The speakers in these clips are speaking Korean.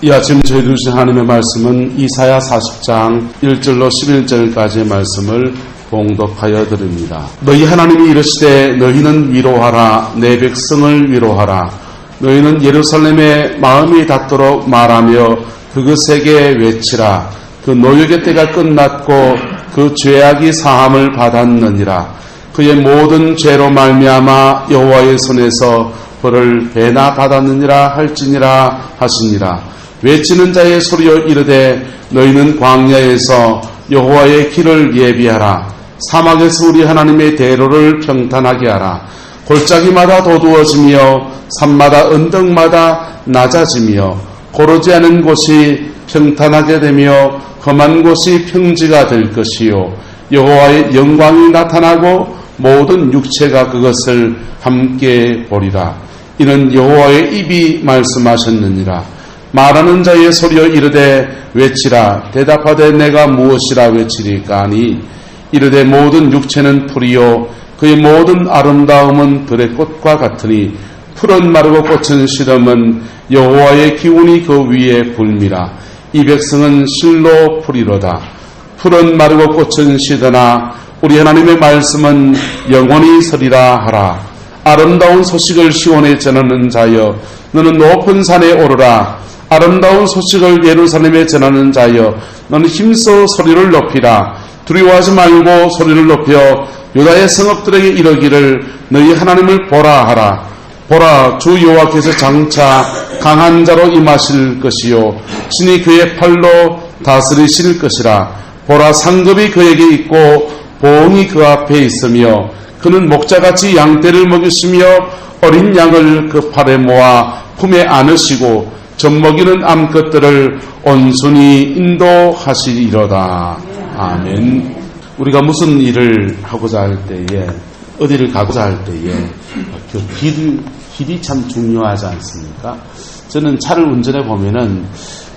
이 아침 저희들 주신 하나님의 말씀은 이사야 40장 1절로 11절까지의 말씀을 봉독하여 드립니다. 너희 하나님이 이르시되 너희는 위로하라. 내 백성을 위로하라. 너희는 예루살렘의 마음이 닿도록 말하며 그것에게 외치라. 그 노역의 때가 끝났고 그 죄악이 사함을 받았느니라. 그의 모든 죄로 말미암아 여호와의 손에서 벌을 배나 받았느니라 할지니라 하시니라. 외치는 자의 소리여 이르되 너희는 광야에서 여호와의 길을 예비하라. 사막에서 우리 하나님의 대로를 평탄하게 하라. 골짜기마다 도두어지며 산마다 언덕마다 낮아지며 고르지 않은 곳이 평탄하게 되며 험한 곳이 평지가 될 것이요 여호와의 영광이 나타나고 모든 육체가 그것을 함께 보리라. 이는 여호와의 입이 말씀하셨느니라. 말하는 자의 소리여 이르되 외치라. 대답하되 내가 무엇이라 외치리까 하니 이르되 모든 육체는 풀이요 그의 모든 아름다움은 들의 꽃과 같으니 풀은 마르고 꽃은 시름은 여호와의 기운이 그 위에 불미라. 이 백성은 실로 풀이로다. 풀은 마르고 꽃은 시드나 우리 하나님의 말씀은 영원히 서리라 하라. 아름다운 소식을 시온에 전하는 자여 너는 높은 산에 오르라. 아름다운 소식을 예루살렘에 전하는 자여 너는 힘써 소리를 높이라. 두려워하지 말고 소리를 높여 유다의 성읍들에게 이르기를 너희 하나님을 보라 하라. 보라, 주 여호와께서 장차 강한 자로 임하실 것이요 친히 그의 팔로 다스리실 것이라. 보라, 상급이 그에게 있고 보응이 그 앞에 있으며 그는 목자같이 양떼를 먹이시며 어린 양을 그 팔에 모아 품에 안으시고 젖먹이는 암컷들을 온순히 인도하시리로다. 아멘. 우리가 무슨 일을 하고자 할 때에, 어디를 가고자 할 때에 그 길이 참 중요하지 않습니까? 저는 차를 운전해 보면은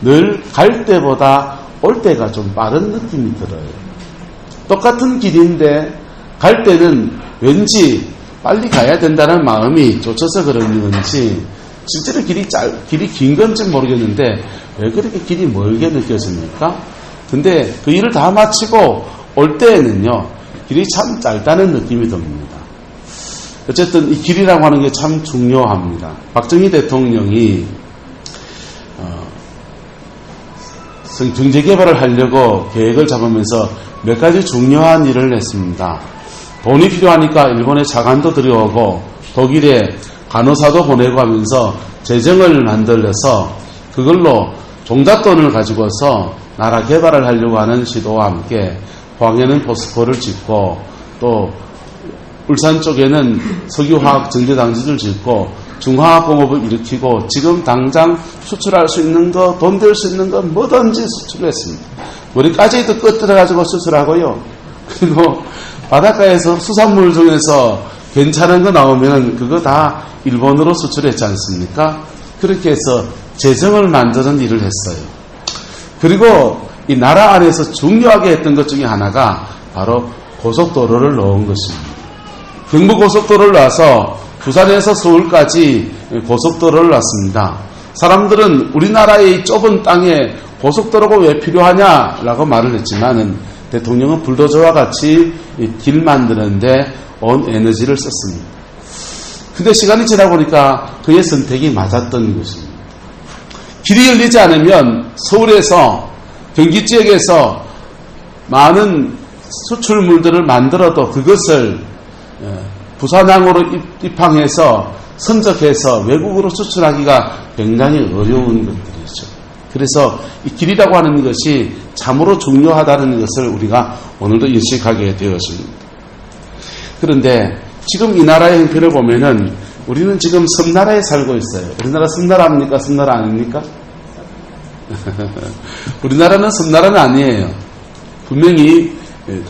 늘 갈 때보다 올 때가 좀 빠른 느낌이 들어요. 똑같은 길인데 갈 때는 왠지 빨리 가야 된다는 마음이 쫓아서 그런 건지 실제로 길이 긴 건지 모르겠는데 왜 그렇게 길이 멀게 느껴집니까? 근데 그 일을 다 마치고 올 때에는요 길이 참 짧다는 느낌이 듭니다. 어쨌든 이 길이라고 하는 게 참 중요합니다. 박정희 대통령이 경제개발을 하려고 계획을 잡으면서 몇 가지 중요한 일을 했습니다. 돈이 필요하니까 일본에 자간도 들여오고 독일에 간호사도 보내고 하면서 재정을 만들어서 그걸로 종잣돈을 가지고서 나라 개발을 하려고 하는 시도와 함께 포항에는 포스코를 짓고 또 울산 쪽에는 석유화학 전기장치를 짓고 중화학공업을 일으키고 지금 당장 수출할 수 있는 거, 돈 될 수 있는 거 뭐든지 수출했습니다. 머리까지도 끄트려가지고 수출하고요. 그리고 바닷가에서 수산물 중에서 괜찮은 거 나오면 그거 다 일본으로 수출했지 않습니까? 그렇게 해서 재정을 만드는 일을 했어요. 그리고 이 나라 안에서 중요하게 했던 것 중에 하나가 바로 고속도로를 넣은 것입니다. 경부고속도로를 놔서 부산에서 서울까지 고속도로를 놨습니다. 사람들은 우리나라의 좁은 땅에 고속도로가 왜 필요하냐라고 말을 했지만은 대통령은 불도저와 같이 길 만드는데 온 에너지를 썼습니다. 근데 시간이 지나 보니까 그의 선택이 맞았던 것입니다. 길이 열리지 않으면 서울에서 경기 지역에서 많은 수출물들을 만들어도 그것을 부산항으로 입항해서 선적해서 외국으로 수출하기가 굉장히 어려운 것들이죠. 그래서 이 길이라고 하는 것이 참으로 중요하다는 것을 우리가 오늘도 인식하게 되었습니다. 그런데 지금 이 나라의 형편을 보면은 우리는 지금 섬나라에 살고 있어요. 우리나라 섬나라입니까? 섬나라 아닙니까? 우리나라는 섬나라는 아니에요. 분명히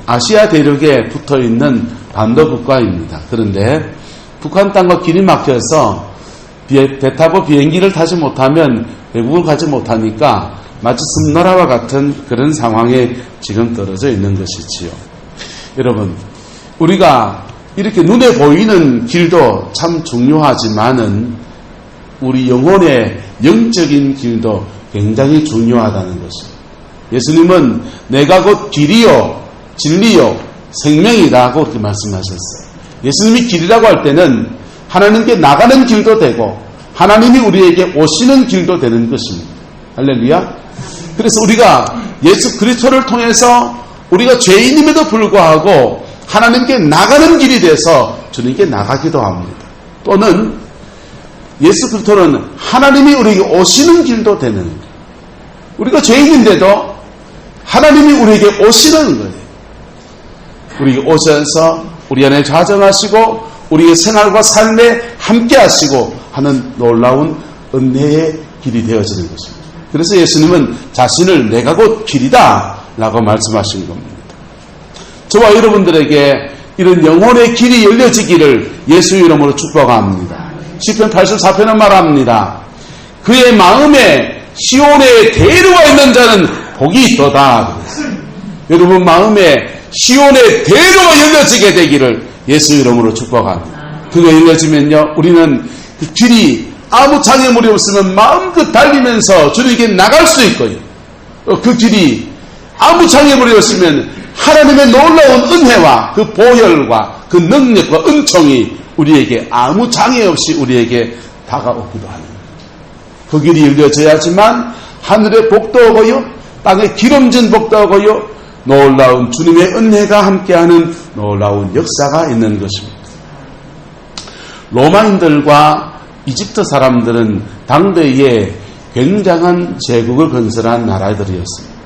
아시아 대륙에 붙어있는 반도 국가입니다. 그런데 북한 땅과 길이 막혀서 배 타고 비행기를 타지 못하면 외국을 가지 못하니까 마치 섬나라와 같은 그런 상황에 지금 떨어져 있는 것이지요. 여러분, 우리가 이렇게 눈에 보이는 길도 참 중요하지만은 우리 영혼의 영적인 길도 굉장히 중요하다는 것입니다. 예수님은 내가 곧 길이요 진리요 생명이라고 그렇게 말씀하셨어요. 예수님이 길이라고 할 때는 하나님께 나가는 길도 되고 하나님이 우리에게 오시는 길도 되는 것입니다. 할렐루야. 그래서 우리가 예수 그리스도를 통해서 우리가 죄인임에도 불구하고 하나님께 나가는 길이 돼서 주님께 나가기도 합니다. 또는 예수 그리스도는 하나님이 우리에게 오시는 길도 되는 거예요. 우리가 죄인인데도 하나님이 우리에게 오시는 거예요. 우리에게 오셔서 우리 안에 좌정하시고 우리의 생활과 삶에 함께 하시고 하는 놀라운 은혜의 길이 되어지는 것입니다. 그래서 예수님은 자신을 내가 곧 길이다 라고 말씀하신 겁니다. 저와 여러분들에게 이런 영혼의 길이 열려지기를 예수 이름으로 축복합니다. 시편 84편은 말합니다. 그의 마음에 시온에 대로가 있는 자는 복이 있도다. 여러분 마음에 시온의 대로가 열려지게 되기를 예수 이름으로 축복합니다. 그가 열려지면요 우리는 그 길이 아무 장애물이 없으면 마음껏 달리면서 주님께 나갈 수 있고요. 그 길이 아무 장애물이 없으면 하나님의 놀라운 은혜와 그 보혈과 그 능력과 은총이 우리에게 아무 장애 없이 우리에게 다가오기도 합니다. 그 길이 열려져야지만 하늘의 복도 오고요 땅에 기름진 복도 오고요 놀라운 주님의 은혜가 함께하는 놀라운 역사가 있는 것입니다. 로마인들과 이집트 사람들은 당대에 굉장한 제국을 건설한 나라들이었습니다.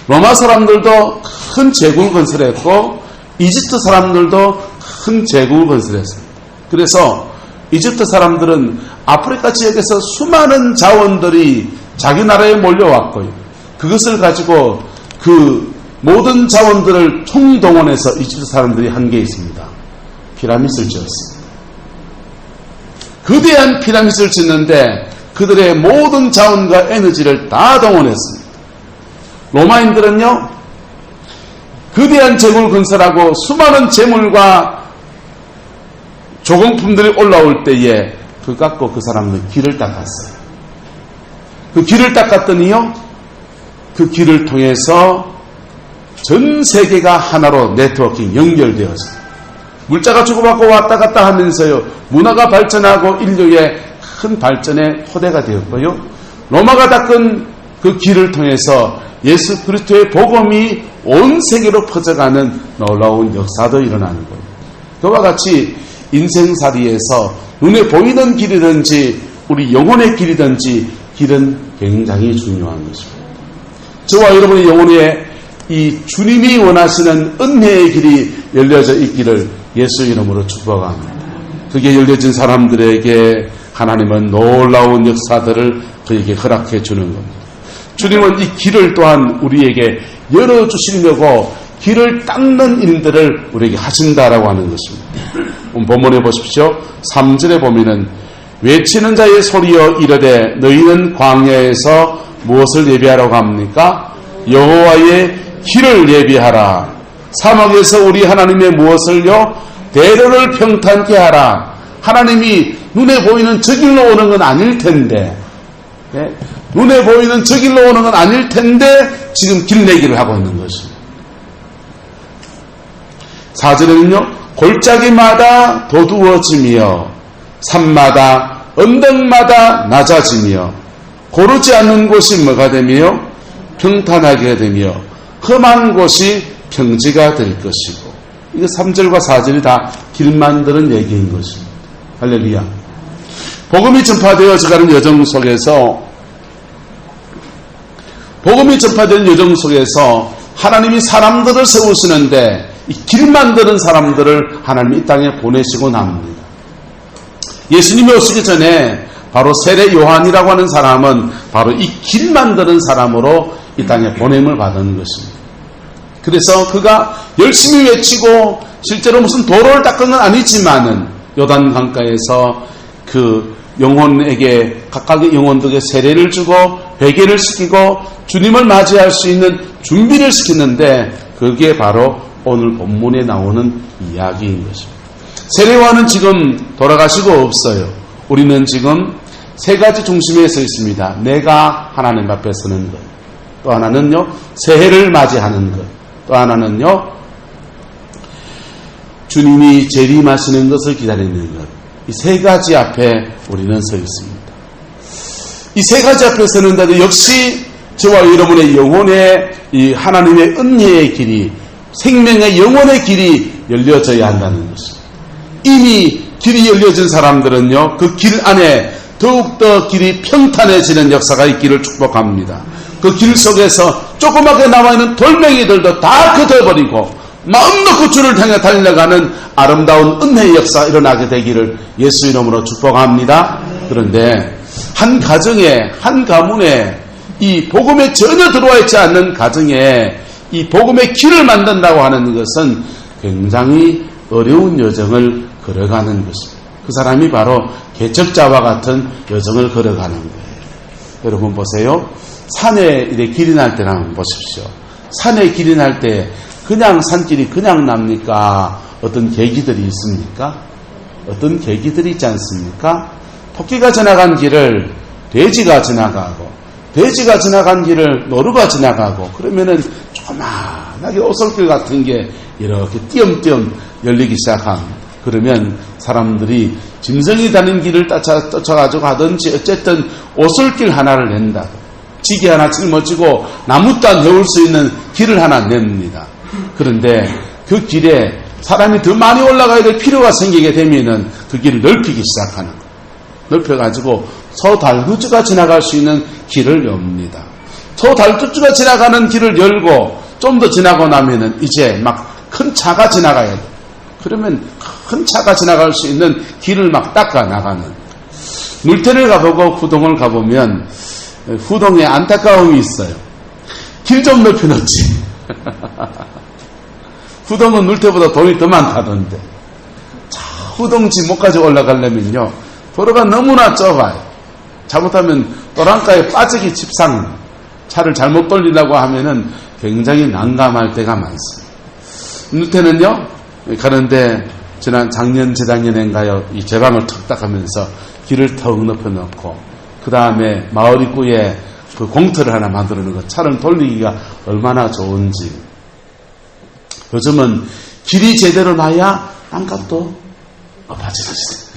로마 사람들도 큰 제국을 건설했고 이집트 사람들도 큰 제국을 건설했습니다. 그래서 이집트 사람들은 아프리카 지역에서 수많은 자원들이 자기 나라에 몰려왔고요. 그것을 가지고 그 모든 자원들을 총동원해서 이집트 사람들이 한 게 있습니다. 피라미드를 지었습니다. 거대한 피라미드를 짓는데 그들의 모든 자원과 에너지를 다 동원했습니다. 로마인들은요 거대한 제국을 건설하고 수많은 재물과 조공품들이 올라올 때에 그 갖고 그 사람은 길을 닦았어요. 그 길을 닦았더니요 그 길을 통해서 전 세계가 하나로 네트워킹 연결되었습니다. 물자가 주고받고 왔다 갔다 하면서요 문화가 발전하고 인류의 큰 발전의 토대가 되었고요. 로마가 닦은 그 길을 통해서 예수 그리스도의 복음이 온 세계로 퍼져가는 놀라운 역사도 일어나는 거예요. 그와 같이 인생살이에서 눈에 보이는 길이든지 우리 영혼의 길이든지 길은 굉장히 중요한 것입니다. 저와 여러분의 영혼에 이 주님이 원하시는 은혜의 길이 열려져 있기를 예수 이름으로 축복합니다. 그게 열려진 사람들에게 하나님은 놀라운 역사들을 그에게 허락해 주는 겁니다. 주님은 이 길을 또한 우리에게 열어주시려고 길을 닦는 일들을 우리에게 하신다라고 하는 것입니다. 본문에 보십시오. 3절에 보면은 외치는 자의 소리여 이르되 너희는 광야에서 무엇을 예비하라고 합니까? 여호와의 길을 예비하라. 사막에서 우리 하나님의 무엇을요? 대로를 평탄케 하라. 하나님이 눈에 보이는 저 길로 오는 건 아닐 텐데 눈에 보이는 저 길로 오는 건 아닐 텐데 지금 길 내기를 하고 있는 것입니다. 4절에는요. 골짜기마다 도두어지며 산마다 언덕마다 낮아지며 고르지 않는 곳이 뭐가 되며 평탄하게 되며 험한 곳이 평지가 될 것이고 이거 3절과 4절이 다 길 만드는 얘기인 것입니다. 할렐루야. 복음이 전파되어져가는 여정 속에서 하나님이 사람들을 세우시는데 이 길 만드는 사람들을 하나님이 이 땅에 보내시고 납니다. 예수님이 오시기 전에 바로 세례 요한이라고 하는 사람은 바로 이 길 만드는 사람으로 이 땅에 보냄을 받은 것입니다. 그래서 그가 열심히 외치고 실제로 무슨 도로를 닦은 건 아니지만은 요단 강가에서 그 영혼에게 각각의 영혼들에게 세례를 주고 회개를 시키고 주님을 맞이할 수 있는 준비를 시켰는데 그게 바로 오늘 본문에 나오는 이야기인 것입니다. 세례요한은 지금 돌아가시고 없어요. 우리는 지금 세 가지 중심에 서 있습니다. 내가 하나님 앞에 서는 것, 또 하나는요 새해를 맞이하는 것, 또 하나는요 주님이 재림하시는 것을 기다리는 것. 이 세 가지 앞에 우리는 서 있습니다. 이 세 가지 앞에 서는데도 역시 저와 여러분의 영혼의 이 하나님의 은혜의 길이, 생명의 영혼의 길이 열려져야 한다는 것입니다. 이미 길이 열려진 사람들은요 그 길 안에 더욱더 길이 평탄해지는 역사가 있기를 축복합니다. 그 길 속에서 조그맣게 남아있는 돌멩이들도 다 걷어버리고 마음 놓고 주를 향해 달려가는 아름다운 은혜의 역사가 일어나게 되기를 예수 이름으로 축복합니다. 그런데 한 가정에, 한 가문에 이 복음에 전혀 들어와 있지 않는 가정에 이 복음의 길을 만든다고 하는 것은 굉장히 어려운 여정을 걸어가는 것입니다. 그 사람이 바로 개척자와 같은 여정을 걸어가는 거예요. 여러분 보세요. 산에 이렇게 길이 날 때나 한번 보십시오. 산에 길이 날 때 그냥 산길이 그냥 납니까? 어떤 계기들이 있습니까? 어떤 계기들이 있지 않습니까? 토끼가 지나간 길을 돼지가 지나가고, 돼지가 지나간 길을 노루가 지나가고, 그러면은 조그만하게 오솔길 같은 게 이렇게 띄엄띄엄 열리기 시작함. 그러면 사람들이 짐승이 다니는 길을 쫓아가지고 하든지 어쨌든 오솔길 하나를 낸다. 지게 하나 짊어지고 나무단 해올 수 있는 길을 하나 냅니다. 그런데 그 길에 사람이 더 많이 올라가야 될 필요가 생기게 되면은 그 길을 넓히기 시작하는 거예요. 넓혀가지고 소달구주가 지나갈 수 있는 길을 엽니다. 소달구주가 지나가는 길을 열고 좀 더 지나고 나면은 이제 막 큰 차가 지나가야 돼. 그러면 큰 차가 지나갈 수 있는 길을 막 닦아 나가는. 물태를 가보고 후동을 가보면 후동에 안타까움이 있어요. 길 좀 넓혀놓지. 후동은 물태보다 돈이 더 많다던데. 자, 후동 지목까지 올라가려면요 도로가 너무나 좁아요. 잘못하면 또랑가에 빠지기 집상. 차를 잘못 돌리려고 하면은 굉장히 난감할 때가 많습니다. 물태는요 가는데 지난 작년 재작년인가요 이 제방을 턱 닦으면서 길을 턱 높여놓고 그 다음에 마을 입구에 그 공터를 하나 만들어 놓은 거 차를 돌리기가 얼마나 좋은지. 요즘은 길이 제대로 나야 안값도 높아지는 시대.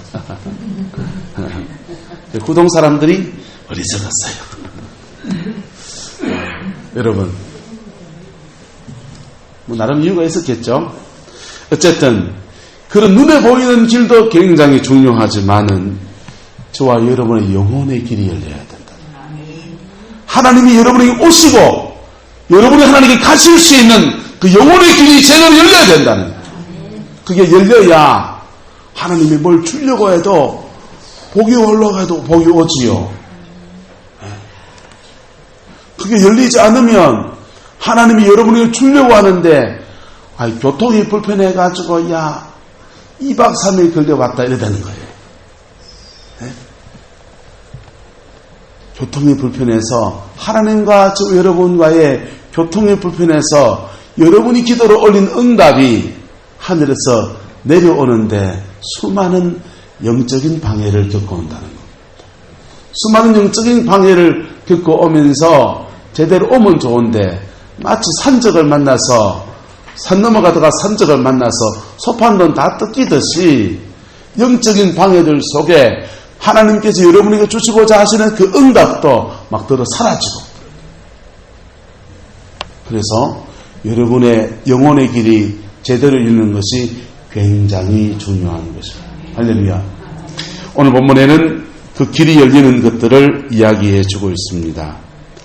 후동 사람들이 어리석었어요. 여러분 뭐 나름 이유가 있었겠죠. 어쨌든 그런 눈에 보이는 길도 굉장히 중요하지만은 저와 여러분의 영혼의 길이 열려야 된다. 하나님이 여러분에게 오시고 여러분이 하나님께 가실 수 있는 그 영혼의 길이 제대로 열려야 된다는 거예요. 그게 열려야 하나님이 뭘 주려고 해도 복이 올라가도 복이 오지요. 그게 열리지 않으면 하나님이 여러분에게 주려고 하는데 교통이 불편해가지고 2박 3일 걸려왔다 이러다는 거예요. 네? 교통이 불편해서 하나님과 저 여러분과의 교통이 불편해서 여러분이 기도를 올린 응답이 하늘에서 내려오는데 수많은 영적인 방해를 겪어온다는 겁니다. 수많은 영적인 방해를 겪어오면서 제대로 오면 좋은데 마치 산적을 만나서 산 넘어가다가 산적을 만나서 소판돈 다 뜯기듯이 영적인 방해들 속에 하나님께서 여러분에게 주시고자 하시는 그 응답도 막 들어 사라지고. 그래서 여러분의 영혼의 길이 제대로 읽는 것이 굉장히 중요한 것입니다. 할렐루야. 오늘 본문에는 그 길이 열리는 것들을 이야기해 주고 있습니다.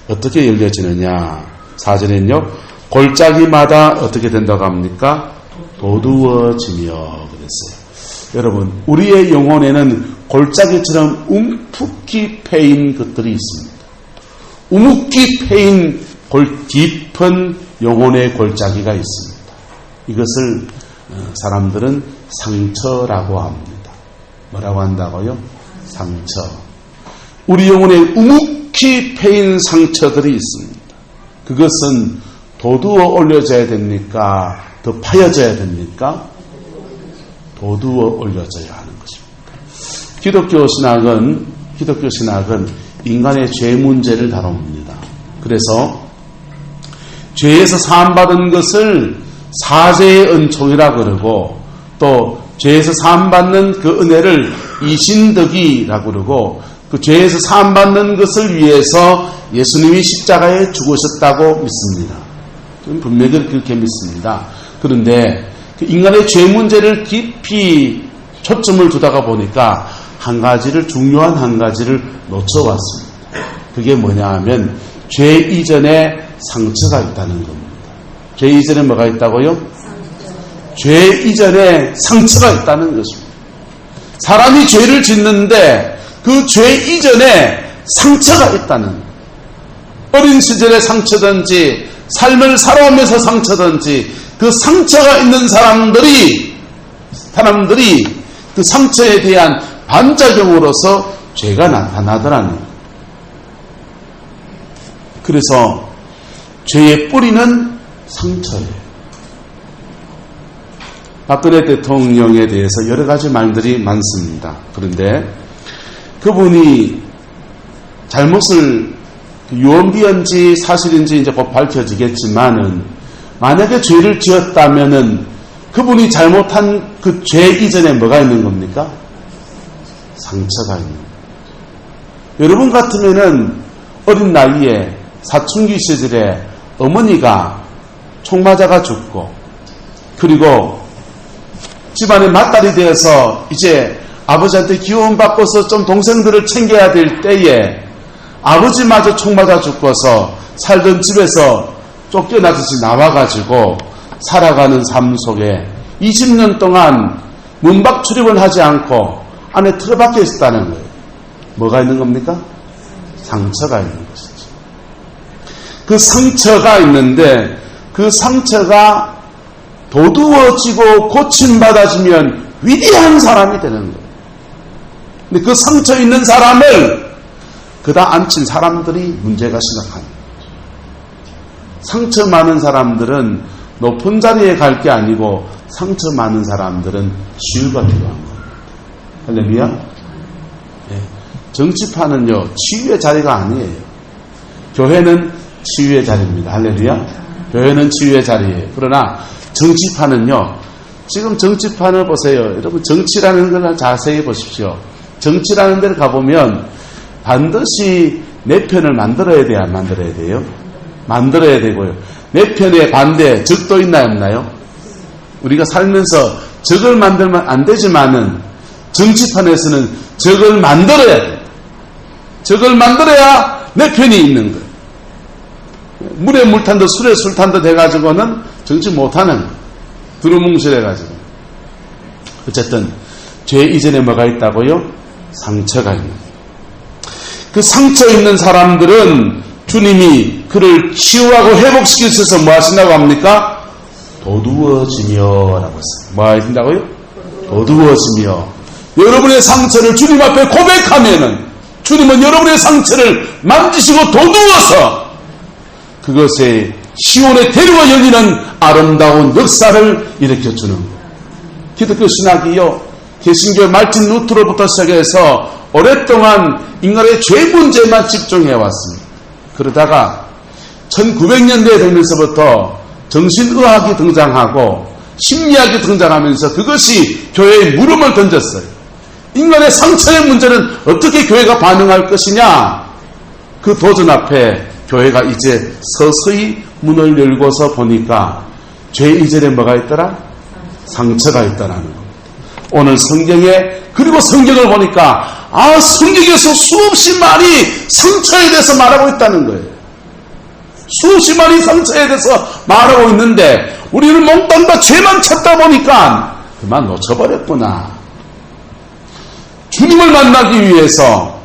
어떻게 열려지느냐. 4절에는요. 골짜기마다 어떻게 된다고 합니까? 도두어지며 그랬어요. 여러분 우리의 영혼에는 골짜기처럼 움푹이 패인 것들이 있습니다. 우묵히 패인 깊은 영혼의 골짜기가 있습니다. 이것을 사람들은 상처라고 합니다. 뭐라고 한다고요? 상처. 우리 영혼에 우묵히 패인 상처들이 있습니다. 그것은 도두어 올려져야 됩니까? 더 파여져야 됩니까? 도두어 올려져야 하는 것입니다. 기독교 신학은 기독교 신학은 인간의 죄 문제를 다룹니다. 그래서 죄에서 사함받은 것을 사죄의 은총이라 그러고, 또 죄에서 사함받는 그 은혜를 이신덕이라고 그러고, 그 죄에서 사함받는 것을 위해서 예수님이 십자가에 죽으셨다고 믿습니다. 분명히 그렇게 믿습니다. 그런데 그 인간의 죄 문제를 깊이 초점을 두다가 보니까 중요한 한 가지를 놓쳐왔습니다. 그게 뭐냐 하면 죄 이전에 상처가 있다는 겁니다. 죄 이전에 뭐가 있다고요? 죄 이전에 상처가 있다는 것입니다. 사람이 죄를 짓는데 그 죄 이전에 상처가 있다는 거예요. 어린 시절의 상처든지 삶을 살아오면서 상처든지 그 상처가 있는 사람들이 그 상처에 대한 반작용으로서 죄가 나타나더라는 거예요. 그래서 죄의 뿌리는 상처예요. 박근혜 대통령에 대해서 여러 가지 말들이 많습니다. 그런데 그분이 잘못을 유언비언지 사실인지 이제 곧 밝혀지겠지만은, 만약에 죄를 지었다면은 그분이 잘못한 그 죄 이전에 뭐가 있는 겁니까? 상처가 있는 겁니다. 여러분 같으면은 어린 나이에 사춘기 시절에 어머니가 총 맞아가 죽고, 그리고 집안에 맏딸이 되어서 이제 아버지한테 기원받고서 좀 동생들을 챙겨야 될 때에 아버지마저 총 맞아 죽고서 살던 집에서 쫓겨나듯이 나와가지고 살아가는 삶 속에 20년 동안 문밖 출입을 하지 않고 안에 틀어박혀 있었다는 거예요. 뭐가 있는 겁니까? 상처가 있는 것이죠. 그 상처가 있는데 그 상처가 도두어지고 고침받아지면 위대한 사람이 되는 거예요. 근데 그 상처 있는 사람을 그다 앉힌 사람들이 문제가 심각합니다. 상처 많은 사람들은 높은 자리에 갈 게 아니고 상처 많은 사람들은 치유가 필요한 겁니다. 할렐루야? 네. 정치판은요, 치유의 자리가 아니에요. 교회는 치유의 자리입니다. 할렐루야? 교회는 치유의 자리예요. 그러나 정치판은요, 지금 정치판을 보세요. 여러분, 정치라는 걸 자세히 보십시오. 정치라는 데를 가보면 반드시 내 편을 만들어야 돼요? 안 만들어야 돼요? 만들어야 되고요. 내 편에 반대, 적도 있나요? 없나요? 우리가 살면서 적을 만들면 안 되지만은 정치판에서는 적을 만들어야 돼요. 적을 만들어야 내 편이 있는 거예요. 물에 물 탄 듯 술에 술 탄 듯 해가지고는 정치 못하는 거예요. 두루뭉실해가지고. 어쨌든 죄 이전에 뭐가 있다고요? 상처가 있는 거예요. 그 상처 있는 사람들은 주님이 그를 치유하고 회복시키셔서 뭐 하신다고 합니까? 도두어지며 라고 했어요. 뭐 하신다고요? 도두어지며. 여러분의 상처를 주님 앞에 고백하면은 주님은 여러분의 상처를 만지시고 도두어서 그것에 시온의 대로가 열리는 아름다운 역사를 일으켜주는 거예요. 기독교 신학이요, 개신교 말틴 루트로부터 시작해서 오랫동안 인간의 죄 문제만 집중해왔습니다. 그러다가 1900년대에 되면서부터 정신의학이 등장하고 심리학이 등장하면서 그것이 교회에 물음을 던졌어요. 인간의 상처의 문제는 어떻게 교회가 반응할 것이냐? 그 도전 앞에 교회가 이제 서서히 문을 열고서 보니까 죄 이전에 뭐가 있더라? 상처가 있다라는 겁니다. 오늘 성경에, 그리고 성경을 보니까 성경에서 수없이 많이 상처에 대해서 말하고 있다는 거예요. 수없이 많이 상처에 대해서 말하고 있는데 우리는 몽땅 다 죄만 찾다 보니까 그만 놓쳐버렸구나. 주님을 만나기 위해서,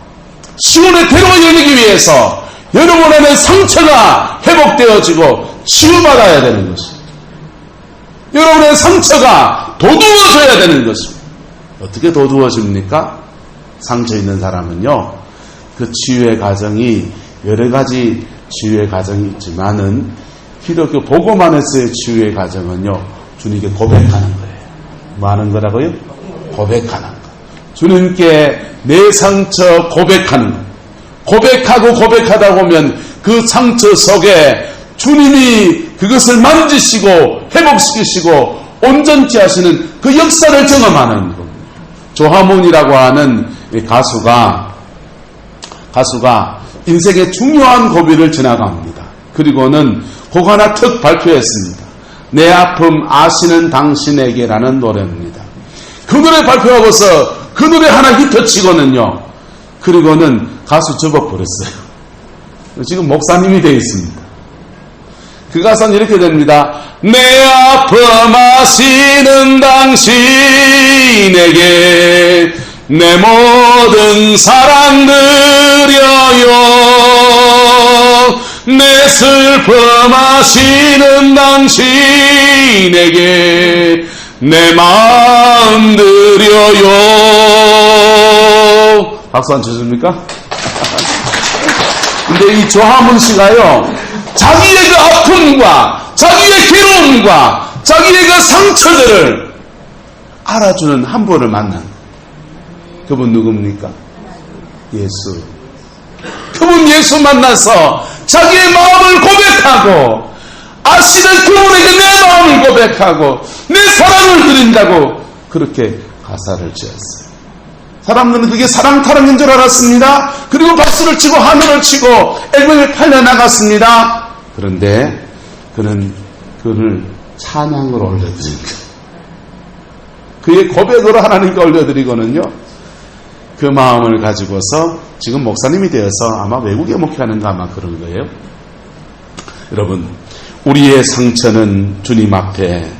시온의 대로가 열리기 위해서 여러분 안에 상처가 회복되어지고 치유받아야 되는 것입니다. 여러분의 상처가 도두어져야 되는 것입니다. 어떻게 도두어집니까? 상처 있는 사람은요, 그 치유의 과정이 여러 가지 치유의 과정이 있지만은 기독교 복음안에서의 치유의 과정은요, 주님께 고백하는 거예요. 뭐 하는 거라고요? 고백하는 거. 주님께 내 상처 고백하는 것. 고백하다 보면 그 상처 속에 주님이 그것을 만지시고 회복시키시고 온전케 하시는 그 역사를 경험하는 겁니다. 조화문이라고 하는 가수가 인생의 중요한 고비를 지나갑니다. 그리고는 곡 하나 턱 발표했습니다. 내 아픔 아시는 당신에게라는 노래입니다. 그 노래 발표하고서 그 노래 하나 히트치고는요. 그리고는 가수 접어버렸어요. 지금 목사님이 되어 있습니다. 그 가사는 이렇게 됩니다. 내 아픔 아시는 당신에게 내 모든 사랑 드려요. 내 슬픔 아시는 당신에게 내 마음 드려요. 박수 안 쳐줍니까? 근데 이 조화문 씨가요, 자기의 그 아픔과 자기의 괴로움과 자기의 그 상처들을 알아주는 한 분을 만난 그분 누굽니까? 예수. 그분 예수 만나서 자기의 마음을 고백하고 아시는 그분에게 내 마음을 고백하고 내 사랑을 드린다고 그렇게 가사를 지었어요. 사람들은 그게 사랑타령인 줄 알았습니다. 그리고 박수를 치고 하늘을 치고 앨범을 팔려나갔습니다. 그런데 그는 그를 찬양으로 올려드린 거예요. 그의 고백으로 하나님께 올려드리고는요. 그 마음을 가지고서 지금 목사님이 되어서 아마 외국에 목회하는가 아마 그런 거예요. 여러분, 우리의 상처는 주님 앞에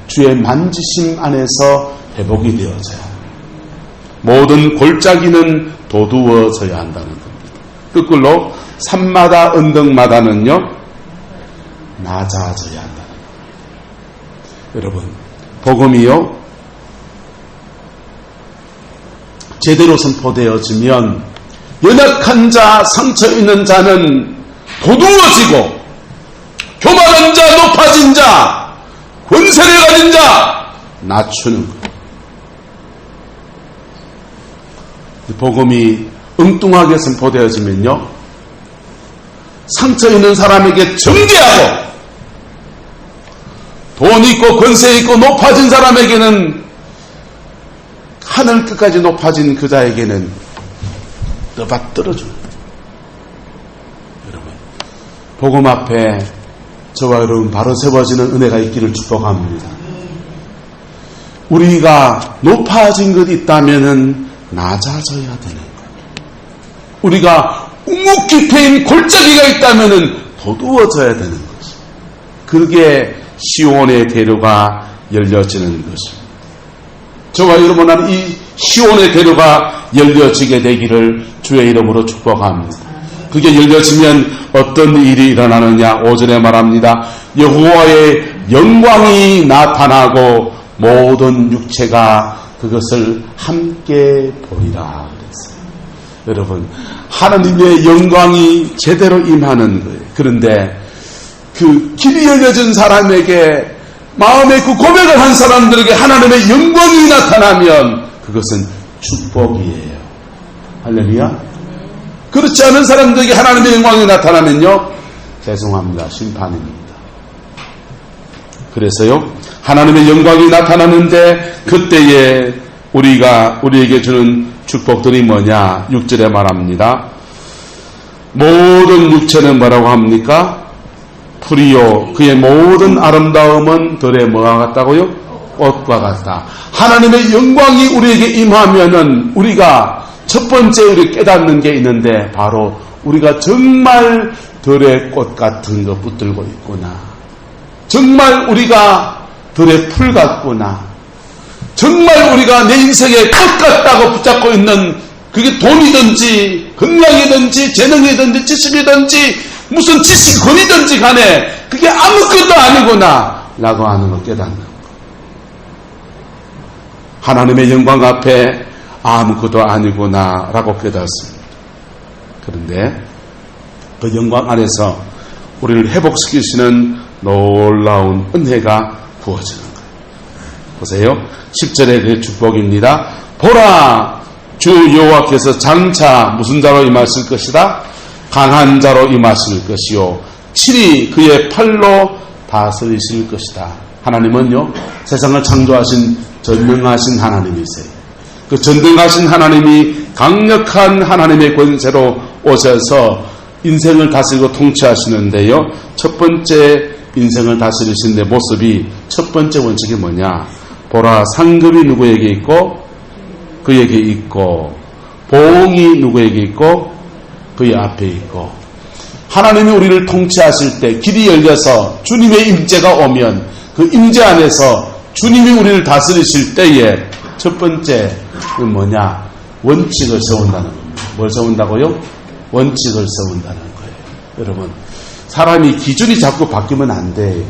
주의 만지심 안에서 회복이 되어져야 합니다. 모든 골짜기는 도두어져야 한다는 겁니다. 거꾸로 산마다 언덕마다는요 낮아져야 한다는 겁니다. 여러분, 복음이요 제대로 선포되어지면 연약한 자, 상처 있는 자는 도두어지고 교만한 자, 높아진 자, 권세를 가진 자 낮추는 거예요. 복음이 엉뚱하게 선포되어지면요 상처 있는 사람에게 정죄하고 돈 있고 권세 있고 높아진 사람에게는 하늘 끝까지 높아진 그 자에게는 떠받들어줍니다. 여러분, 복음 앞에 저와 여러분 바로 세워지는 은혜가 있기를 축복합니다. 우리가 높아진 것 있다면은 낮아져야 되는 거예요. 우리가 묵묵히 골짜기가 있다면은 도두어져야 되는 거죠. 그게 시온의 대로가 열려지는 것입니다. 저와 여러분은 이 시온의 대로가 열려지게 되기를 주의 이름으로 축복합니다. 그게 열려지면 어떤 일이 일어나느냐? 5절에 말합니다. 여호와의 영광이 나타나고 모든 육체가 그것을 함께 보리라 그랬어요. 여러분, 하나님의 영광이 제대로 임하는 거예요. 그런데 그 길이 열려진 사람에게 마음의 그 고백을 한 사람들에게 하나님의 영광이 나타나면 그것은 축복이에요. 할렐루야. 그렇지 않은 사람들에게 하나님의 영광이 나타나면요 죄송합니다. 심판입니다. 그래서요 하나님의 영광이 나타나는데 그때에 우리에게 주는 축복들이 뭐냐? 6절에 말합니다. 모든 육체는 뭐라고 합니까? 풀이요 그의 모든 아름다움은 들의 뭐와 같다고요? 꽃과 같다. 하나님의 영광이 우리에게 임하면은 우리가 첫 번째 우리 깨닫는 게 있는데 바로 우리가 정말 들의 꽃 같은 거 붙들고 있구나. 정말 우리가 들의 풀 같구나. 정말 우리가 내 인생의 꽃 같다고 붙잡고 있는 그게 돈이든지 건강이든지 재능이든지 지식이든지 무슨 지식권이든지 간에 그게 아무것도 아니구나 라고 하는 걸 깨닫는 것. 하나님의 영광 앞에 아무것도 아니구나 라고 깨닫습니다. 그런데 그 영광 안에서 우리를 회복시키시는 놀라운 은혜가 부어지는 거예요. 보세요. 10절의 그 축복입니다. 보라, 주 여호와께서 장차 무슨 자로 임하실 것이다? 강한 자로 임하실 것이요 칠이 그의 팔로 다스리실 것이다. 하나님은요, 세상을 창조하신 전능하신 하나님이세요. 그 전능하신 하나님이 강력한 하나님의 권세로 오셔서 인생을 다스리고 통치하시는데요, 첫 번째 인생을 다스리신 데 모습이, 첫 번째 원칙이 뭐냐? 보라, 상급이 누구에게 있고 그에게 있고, 보응이 누구에게 있고 그의 앞에 있고. 하나님이 우리를 통치하실 때 길이 열려서 주님의 임재가 오면 그 임재 안에서 주님이 우리를 다스리실 때에 첫 번째 그 뭐냐? 원칙을 세운다는 겁니다. 뭘 세운다고요? 원칙을 세운다는 거예요. 여러분, 사람이 기준이 자꾸 바뀌면 안 돼요.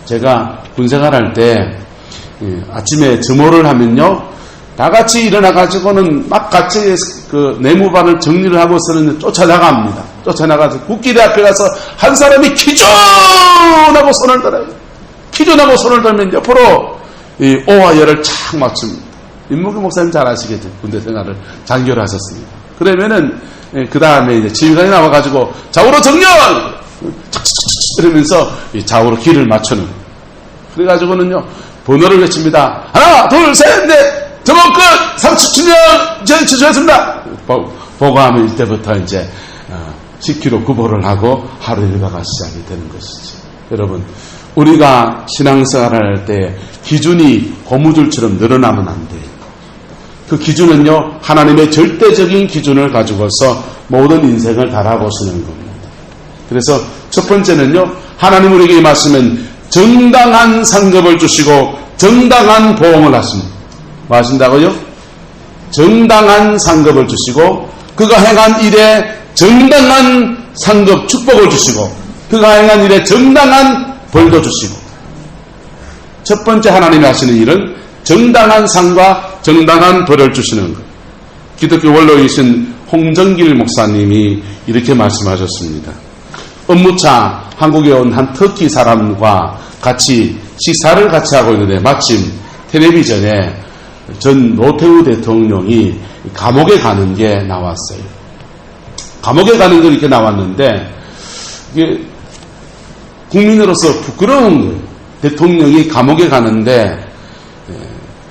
제가 군생활할 때 아침에 점호를 하면요, 다 같이 일어나가지고는 막 같이 그 내무반을 정리를 하고서는 쫓아나갑니다. 쫓아나가서 국기대 앞에 가서 한 사람이 기준하고 손을 들어요. 기준하고 손을 들면 옆으로 이 오와 열을 착 맞춥니다. 임무규 목사님 잘 아시겠죠? 군대 생활을 장교를 하셨습니다. 그러면은 그 다음에 이제 지휘관이 나와가지고 좌우로 정렬! 이러면서 좌우로 길을 맞추는. 그래가지고는요, 번호를 외칩니다. 하나, 둘, 셋, 넷! 점호 끝! 37년 전 취소했습니다! 보고하면 이때부터 이제 10km 구보를 하고 하루 일과가 시작이 되는 것이죠. 여러분, 우리가 신앙생활을 할 때 기준이 고무줄처럼 늘어나면 안 돼요. 그 기준은요, 하나님의 절대적인 기준을 가지고서 모든 인생을 달아보시는 겁니다. 그래서 첫 번째는요, 하나님 우리에게 임하시면 정당한 상급을 주시고 정당한 보응을 하십니다. 뭐 하신다고요? 정당한 상급을 주시고 그가 행한 일에 정당한 상급 축복을 주시고 그가 행한 일에 정당한 벌도 주시고. 첫 번째 하나님이 하시는 일은 정당한 상과 정당한 벌을 주시는 것. 기독교 원로이신 홍정길 목사님이 이렇게 말씀하셨습니다. 업무차 한국에 온 한 터키 사람과 같이 식사를 같이 하고 있는데 마침 텔레비전에 전 노태우 대통령이 감옥에 가는 게 나왔어요. 감옥에 가는 게 이렇게 나왔는데 이게 국민으로서 부끄러운 거예요. 대통령이 감옥에 가는데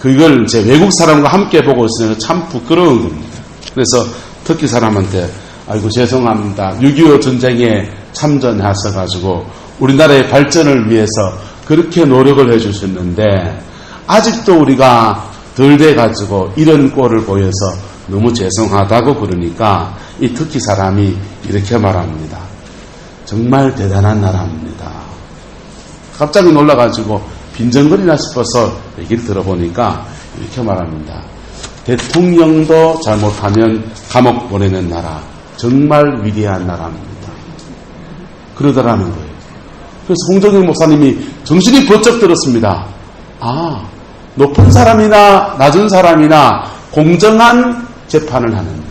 그걸 이제 외국 사람과 함께 보고 있으니까 참 부끄러운 겁니다. 그래서 터키 사람한테 아이고 죄송합니다. 6.25 전쟁에 참전하셔가지고 우리나라의 발전을 위해서 그렇게 노력을 해주셨는데 아직도 우리가 덜 돼가지고 이런 꼴을 보여서 너무 죄송하다고 그러니까 이 터키 사람이 이렇게 말합니다. 정말 대단한 나라입니다. 갑자기 놀라가지고 빈정거리나 싶어서 얘기를 들어보니까 이렇게 말합니다. 대통령도 잘못하면 감옥 보내는 나라, 정말 위대한 나라입니다. 그러더라는 거예요. 그래서 홍정일 목사님이 정신이 번쩍 들었습니다. 아, 높은 사람이나 낮은 사람이나 공정한 재판을 하는 것.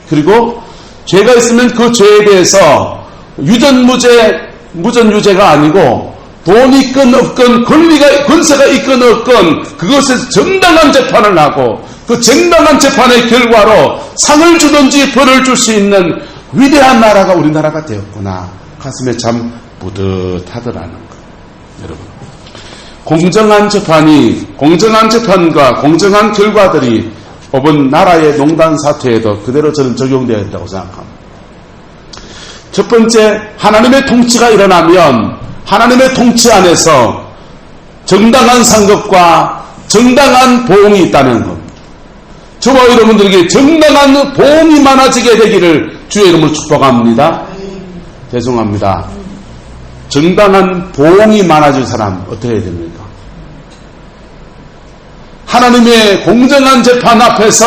그리고 죄가 있으면 그 죄에 대해서 무전유죄가 아니고 돈이 있건 없건 권세가 있건 없건 그것에 정당한 재판을 하고 그 정당한 재판의 결과로 상을 주든지 벌을 줄 수 있는 위대한 나라가 우리나라가 되었구나. 가슴에 참 뿌듯하더라는 것. 여러분, 공정한 재판과 공정한 결과들이 이번 나라의 농단 사태에도 그대로 저는 적용되어 있다고 생각합니다. 첫 번째, 하나님의 통치가 일어나면 하나님의 통치 안에서 정당한 상급과 정당한 보응이 있다는 것. 저와 여러분들에게 정당한 보응이 많아지게 되기를 주의 이름으로 축복합니다. 죄송합니다. 정당한 보응이 많아질 사람 어떻게 해야 됩니까? 하나님의 공정한 재판 앞에서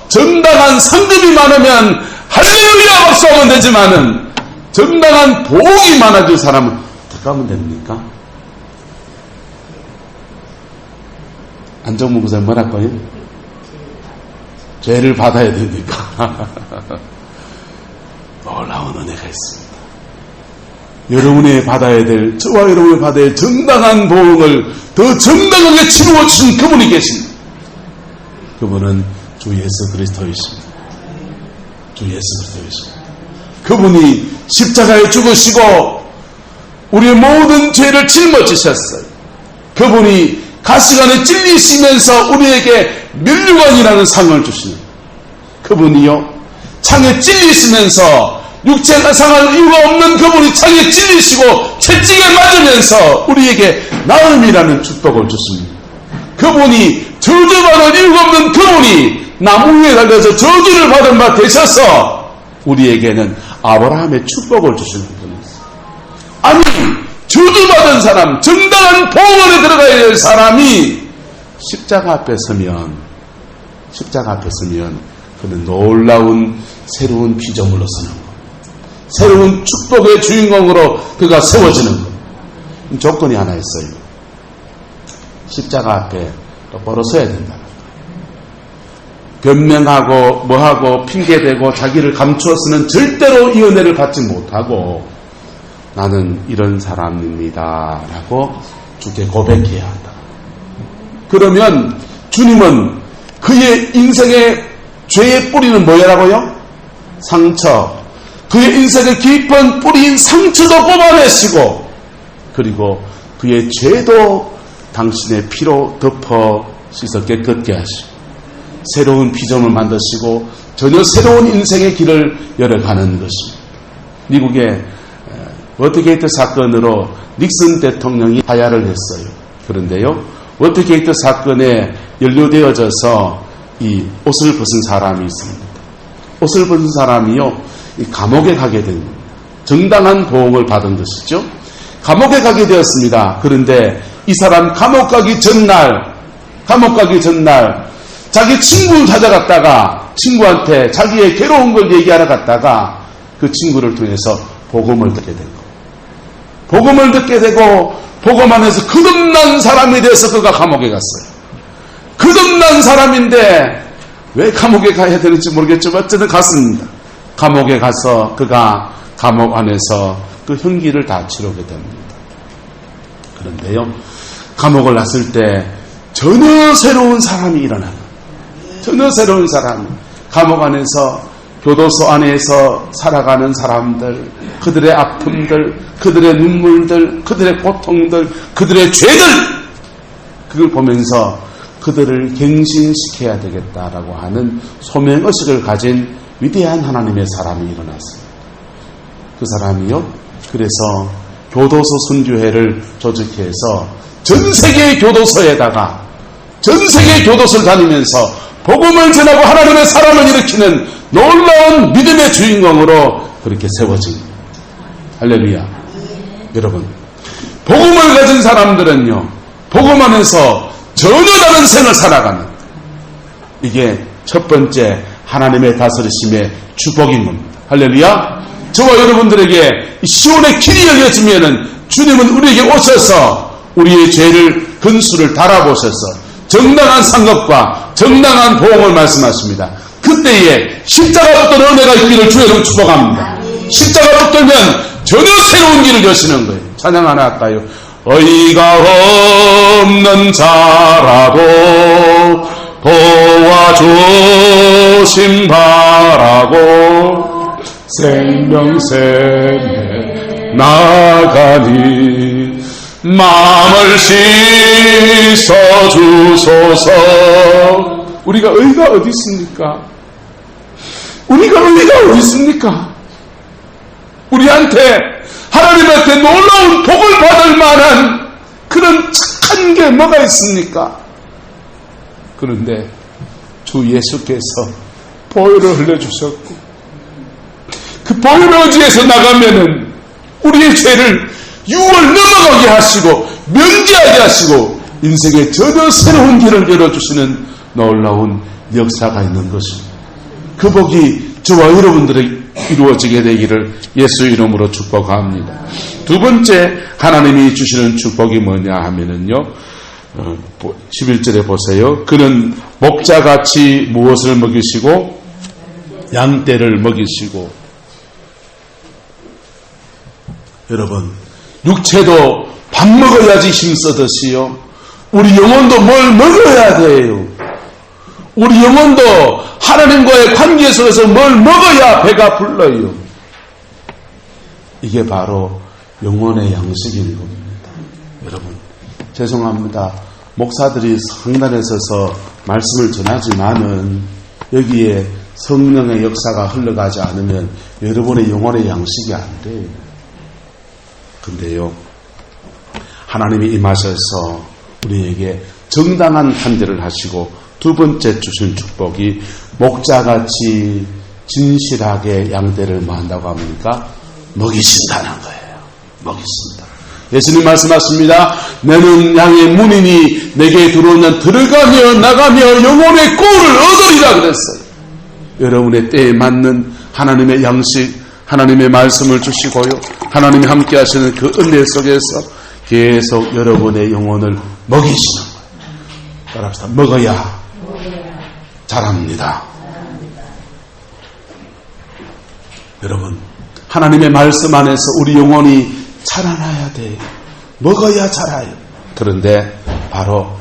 정당한 상급이 많으면 할렐루야 박수하면 되지만은 정당한 보응이 많아질 사람은 어떻게 하면 됩니까? 안정무 목사님 뭐랄까요? 죄를 받아야 됩니까? 놀라운 은혜가 있습니다. 여러분이 받아야 될, 저와 여러분이 받아야 할 정당한 보응을 더 정당하게 치루어 주신 그분이 계십니다. 그분은 주 예수 그리스도이십니다. 주 예수 그리스도이십니다. 그분이 십자가에 죽으시고 우리의 모든 죄를 짊어지셨어요. 그분이 가시관에 찔리시면서 우리에게 면류관이라는 상을 주시는, 그분이요 창에 찔리시면서 육체가 상할 이유가 없는 그분이 창에 찔리시고 채찍에 맞으면서 우리에게 나음이라는 축복을 주십니다. 그분이 저주받을 이유가 없는 그분이 나무 위에 달려서 저주를 받은 바 되셔서 우리에게는 아브라함의 축복을 주시는 분이었어요. 아니, 저주받은 사람, 정당한 보응원에 들어가야 될 사람이 십자가 앞에 서면 그는 놀라운 새로운 피조물로 서는 것, 새로운 축복의 주인공으로 그가 세워지는 것. 조건이 하나 있어요. 십자가 앞에 똑바로 서야 된다. 변명하고 뭐하고 핑계대고 자기를 감추어서는 절대로 이 은혜를 받지 못하고 나는 이런 사람입니다 라고 주께 고백해야 한다. 그러면 주님은 그의 인생의 죄의 뿌리는 뭐라고요? 상처. 그의 인생의 깊은 뿌리인 상처도 뽑아내시고 그리고 그의 죄도 당신의 피로 덮어 씻어 깨끗게 하시고 새로운 피조물을 만드시고 전혀 새로운 인생의 길을 열어가는 것입니다. 미국의 워터게이트 사건으로 닉슨 대통령이 하야를 했어요. 그런데요, 워터게이트 사건에 연루되어져서 이 옷을 벗은 사람이 있습니다. 옷을 벗은 사람이요, 감옥에 가게 됩니다. 정당한 보응을 받은 것이죠. 감옥에 가게 되었습니다. 그런데 이 사람 감옥 가기 전날 자기 친구를 찾아갔다가 친구한테 자기의 괴로운 걸 얘기하러 갔다가 그 친구를 통해서 복음을 듣게 된 거예요. 복음을 듣게 되고 복음 안에서 거듭난 사람이 돼서 그가 감옥에 갔어요. 거듭난 사람인데 왜 감옥에 가야 되는지 모르겠지만 어쨌든 갔습니다. 감옥에 가서 그가 감옥 안에서 그 형기를 다 치르게 됩니다. 그런데요, 감옥을 났을 때 전혀 새로운 사람이 일어나요. 전혀 새로운 사람. 감옥 안에서, 교도소 안에서 살아가는 사람들, 그들의 아픔들, 그들의 눈물들, 그들의 고통들, 그들의 죄들, 그걸 보면서 그들을 갱신시켜야 되겠다라고 하는 소명의식을 가진 위대한 하나님의 사람이 일어났어요. 그 사람이요, 그래서 교도소 순교회를 조직해서 전 세계의 교도소에다가 전 세계의 교도소를 다니면서 복음을 전하고 하나님의 사람을 일으키는 놀라운 믿음의 주인공으로 그렇게 세워집니다. 할렐루야. 여러분, 복음을 가진 사람들은요, 복음 안에서 전혀 다른 생을 살아가는, 이게 첫 번째 하나님의 다스리심의 축복인 겁니다. 할렐루야. 저와 여러분들에게 시온의 길이 열려지면은 주님은 우리에게 오셔서 우리의 죄를 근수를 달아보셔서 정당한 상급과 정당한 보응을 말씀하십니다. 그때에 십자가 붙들는 은혜가 있기를 주의 축복합니다. 십자가 붙들면 전혀 새로운 길을 여시는 거예요. 찬양 하나 할까요? 어이가 없는 자라도 도와주심 바라고 생명샘에 나가니 마음을 씻어주소서. 우리가 의가 어디 있습니까? 우리가 의가 어디 있습니까? 우리한테 하나님한테 놀라운 복을 받을 만한 그런 착한 게 뭐가 있습니까? 그런데 주 예수께서 보혈을 흘려주셨고 그 보혈의 의지에서 나가면은 우리의 죄를 6월 넘어가게 하시고 면제하게 하시고 인생에 전혀 새로운 길을 열어주시는 놀라운 역사가 있는 것입니다. 그 복이 저와 여러분들에게 이루어지게 되기를 예수 이름으로 축복합니다. 두 번째 하나님이 주시는 축복이 뭐냐 하면은요, 11절에 보세요. 그는 목자같이 무엇을 먹이시고 양떼를 먹이시고 여러분, 육체도 밥 먹어야지 힘쓰듯이요. 우리 영혼도 뭘 먹어야 돼요. 우리 영혼도 하나님과의 관계 속에서 뭘 먹어야 배가 불러요. 이게 바로 영혼의 양식인 겁니다. 여러분, 죄송합니다. 목사들이 성단에 서서 말씀을 전하지만은 여기에 성령의 역사가 흘러가지 않으면 여러분의 영혼의 양식이 안 돼요. 근데요, 하나님이 임하셔서 우리에게 정당한 판결을 하시고 두 번째 주신 축복이 목자같이 진실하게 양떼를 뭐 한다고 합니까? 먹이신다는 거예요. 먹이신다. 예수님 말씀하십니다. 나는 양의 문이니 내게 들어오면 들어가며 나가며 영혼의 꼴을 얻으리라 그랬어요. 여러분의 때에 맞는 하나님의 양식, 하나님의 말씀을 주시고요. 하나님이 함께 하시는 그 은혜 속에서 계속 여러분의 영혼을 먹이시는 거예요. 따라합시다. 먹어야 자랍니다. 여러분, 하나님의 말씀 안에서 우리 영혼이 자라나야 돼요. 먹어야 자라요. 그런데 바로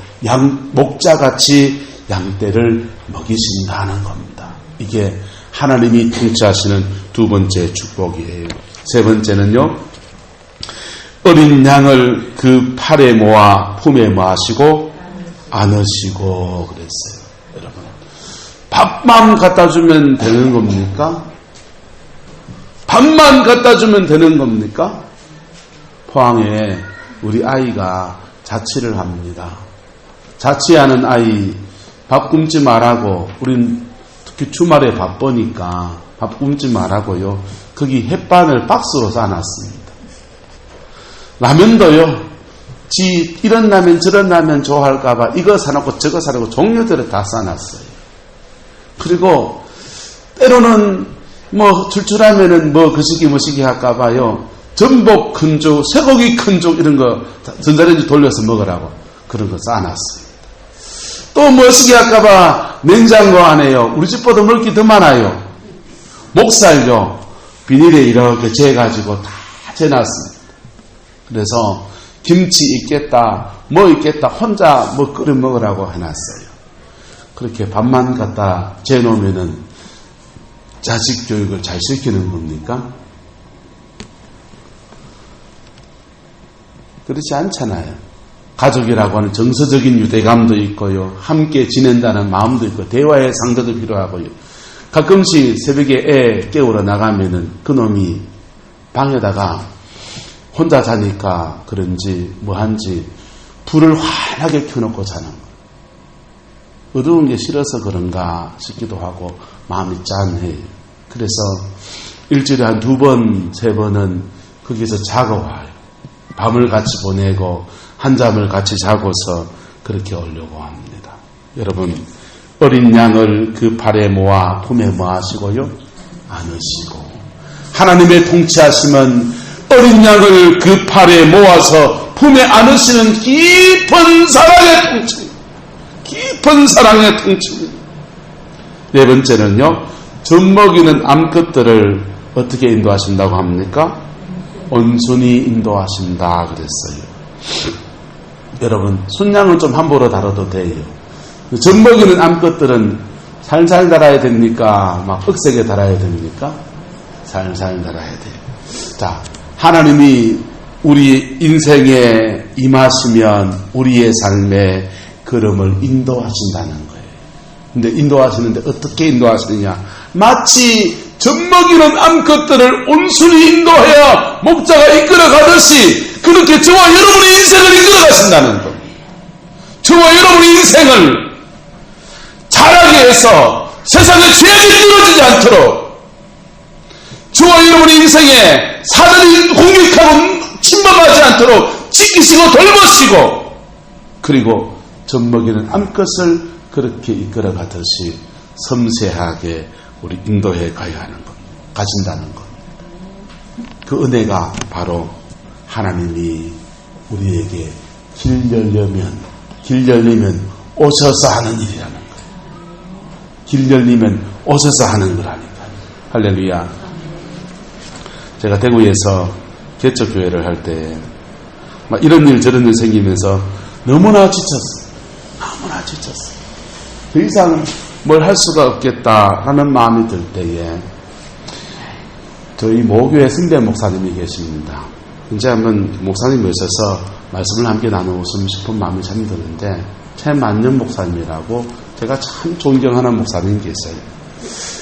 목자같이 양떼를 먹이신다는 겁니다. 이게 하나님이 통치하시는 두 번째 축복이에요. 세 번째는요, 어린 양을 그 팔에 모아 품에 모아시고 안으시고 그랬어요. 여러분, 밥만 갖다 주면 되는 겁니까? 밥만 갖다 주면 되는 겁니까? 포항에 우리 아이가 자취를 합니다. 자취하는 아이 밥 굶지 말라고, 우린 특히 주말에 바쁘니까 밥 굶지 말라고요. 거기 햇반을 박스로 싸놨습니다. 라면도요, 지 이런 라면 저런 라면 좋아할까봐 이거 사놓고 저거 사놓고 종류대로 다 싸놨어요. 그리고 때로는 뭐 출출하면은 뭐 그시기 뭐시기 할까봐요, 전복 큰죽, 쇠고기 큰죽 이런 거 전자레인지 돌려서 먹으라고 그런 거 싸놨어요. 또 뭐시기 할까봐 냉장고 안에요, 우리 집보다 먹을 게 더 많아요. 목살요, 비닐에 이렇게 재가지고 다 재놨습니다. 그래서 김치 있겠다, 뭐 있겠다, 혼자 뭐 끓여 먹으라고 해놨어요. 그렇게 밥만 갖다 재놓으면은 자식 교육을 잘 시키는 겁니까? 그렇지 않잖아요. 가족이라고 하는 정서적인 유대감도 있고요, 함께 지낸다는 마음도 있고, 대화의 상대도 필요하고요. 가끔씩 새벽에 애 깨우러 나가면은 그놈이 방에다가 혼자 자니까 그런지 뭐한지 불을 환하게 켜놓고 자는 거예요. 어두운 게 싫어서 그런가 싶기도 하고 마음이 짠해요. 그래서 일주일에 한 2번, 3번은 거기서 자고 와요. 밤을 같이 보내고 한잠을 같이 자고서 그렇게 오려고 합니다. 여러분, 어린 양을 그 팔에 모아 품에 모아시고요, 안으시고, 하나님의 통치하심은 어린 양을 그 팔에 모아서 품에 안으시는 깊은 사랑의 통치입니다. 깊은 사랑의 통치입니다. 네 번째는요, 젖먹이는 암컷들을 어떻게 인도하신다고 합니까? 온순히 인도하신다 그랬어요. 여러분, 순양은 좀 함부로 다뤄도 돼요. 젖먹이는 암컷들은 살살 달아야 됩니까? 막 억세게 달아야 됩니까? 살살 달아야 돼요. 자, 하나님이 우리 인생에 임하시면 우리의 삶에 걸음을 인도하신다는 거예요. 근데 인도하시는데 어떻게 인도하시느냐? 마치 젖먹이는 암컷들을 온순히 인도해야 목자가 이끌어가듯이 그렇게 저와 여러분의 인생을 이끌어가신다는 것. 저와 여러분의 인생을 자라게 해서 세상의 죄악이 떨어지지 않도록, 저와 여러분의 인생에 사단이 공격하고 침범하지 않도록 지키시고 돌보시고, 그리고 젖먹이는 암컷을 그렇게 이끌어가듯이 섬세하게 우리 인도해 가야 하는 것, 가신다는 것. 그 은혜가 바로 하나님이 우리에게 길 열리면 오셔서 하는 일이라는 거예요. 길 열리면 오셔서 하는 거라니까요. 할렐루야. 제가 대구에서 개척교회를 할 때 막 이런 일 저런 일 생기면서 너무나 지쳤어. 너무나 지쳤어. 더 이상 뭘 할 수가 없겠다라는 마음이 들 때에 저희 모교회 선배 목사님이 계십니다. 이제 한번 목사님 모셔서 말씀을 함께 나누고 싶은 마음이 참 드는데 최만년 목사님이라고 제가 참 존경하는 목사님이 계세요.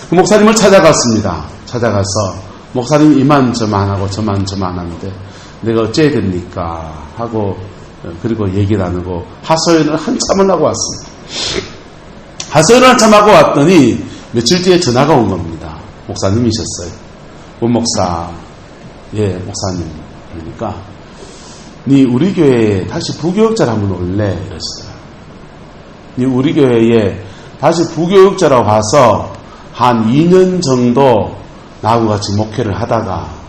그 목사님을 찾아갔습니다. 찾아가서 목사님 이만저만 하고 저만 하는데 내가 어째야 됩니까? 하고 그리고 얘기 나누고 하소연을 한참을 하고 왔습니다. 하소연을 한참 하고 왔더니 며칠 뒤에 전화가 온 겁니다. 목사님이셨어요. 문 목사, 예, 목사님. 그러니까 니 우리 교회에 다시 부교육자로 한번 올래? 이랬어요. 니 우리 교회에 다시 부교육자로 가서 한 2년 정도 나하고 같이 목회를 하다가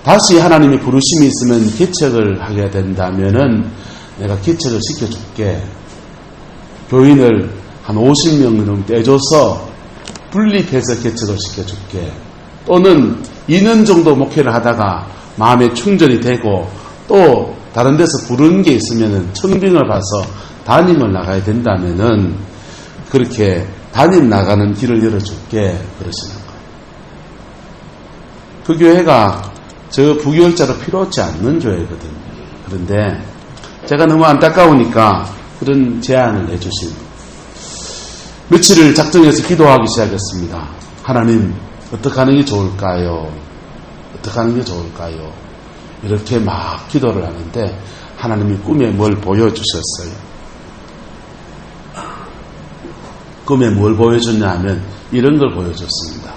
다시 하나님이 부르심이 있으면 개척을 하게 된다면은 내가 개척을 시켜줄게. 교인을 한 50명 정도 떼줘서 분립해서 개척을 시켜줄게. 또는 2년 정도 목회를 하다가 마음에 충전이 되고 또 다른 데서 부르는 게 있으면은 청빙을 봐서 담임을 나가야 된다면은 그렇게 담임 나가는 길을 열어줄게. 그러시는 거예요. 그 교회가 저 부교육자로 필요 없지 않는 교회거든요. 그런데 제가 너무 안타까우니까 그런 제안을 해주신 며칠을 작정해서 기도하기 시작했습니다. 하나님 어떻게 하는 게 좋을까요? 어떻게 하는 게 좋을까요? 이렇게 막 기도를 하는데 하나님이 꿈에 뭘 보여주셨어요. 꿈에 뭘 보여줬냐 하면 이런 걸 보여줬습니다.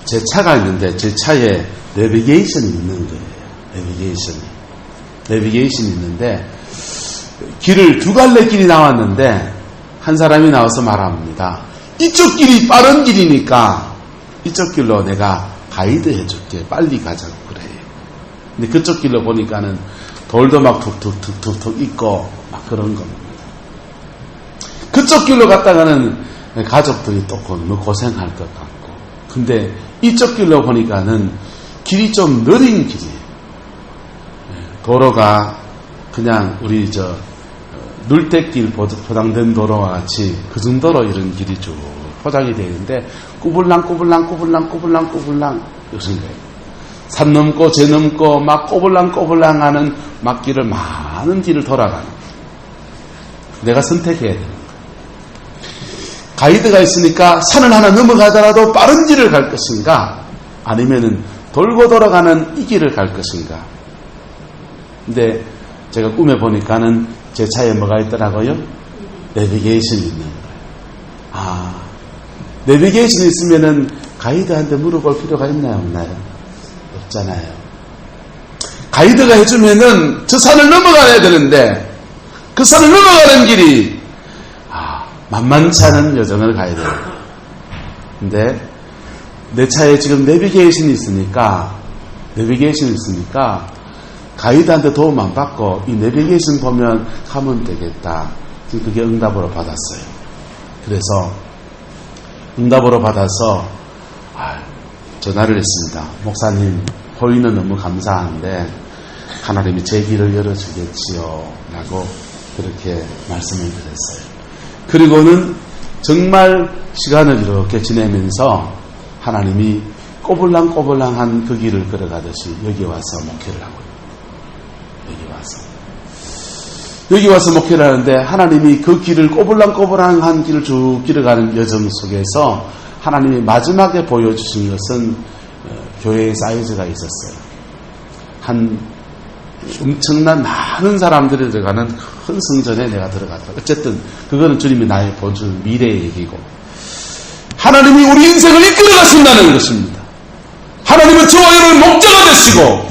제 차가 있는데 제 차에 내비게이션이 있는 거예요. 내비게이션이 있는데 길을 두 갈래 길이 나왔는데 한 사람이 나와서 말합니다. 이쪽 길이 빠른 길이니까 이쪽 길로 내가 가이드 해줄게. 빨리 가자고 그래요. 근데 그쪽 길로 보니까는 돌도 막 툭툭툭툭 있고 막 그런 겁니다. 그쪽 길로 갔다가는 가족들이 또 너무 고생할 것 같고 근데 이쪽 길로 보니까는 길이 좀 느린 길이에요. 도로가 그냥 우리 눌대길 포장된 도로와 같이 그 정도로 이런 길이 쭉 포장이 되어 있는데 꾸불랑 이러신 거예요. 산 넘고 재 넘고 막 꼬불랑 하는 막길을 많은 길을 돌아가는 거예요. 내가 선택해야 되는 거예요. 가이드가 있으니까 산을 하나 넘어가더라도 빠른 길을 갈 것인가 아니면은 돌고 돌아가는 이 길을 갈 것인가. 근데 제가 꿈에 보니까는 제 차에 뭐가 있더라고요? 내비게이션이 있는 거예요. 내비게이션이 있으면은 가이드한테 물어볼 필요가 있나요? 없나요? 없잖아요. 가이드가 해주면은 저 산을 넘어가야 되는데 그 산을 넘어가는 길이 만만치 않은 여정을 가야 돼요. 근데 내 차에 지금 내비게이션이 있으니까 가이드한테 도움 안 받고 이 내비게이션 보면 가면 되겠다. 지금 그게 응답으로 받았어요. 그래서 응답으로 받아서 전화를 했습니다. 목사님, 호의는 너무 감사한데 하나님이 제 길을 열어주겠지요 라고 그렇게 말씀을 드렸어요. 그리고는 정말 시간을 이렇게 지내면서 하나님이 꼬불랑꼬불랑한 그 길을 걸어가듯이 여기 와서 목회를 하고 여기 와서 목회를 하는데 하나님이 그 길을 꼬불랑꼬불랑한 길을 쭉 길어가는 여정 속에서 하나님이 마지막에 보여주신 것은 교회의 사이즈가 있었어요. 한 엄청난 많은 사람들이 들어가는 큰 성전에 내가 들어갔다. 어쨌든 그거는 주님이 나의 보여준 미래의 얘기고 하나님이 우리 인생을 이끌어 가신다는 것입니다. 하나님은 저와 여러분의 목자가 되시고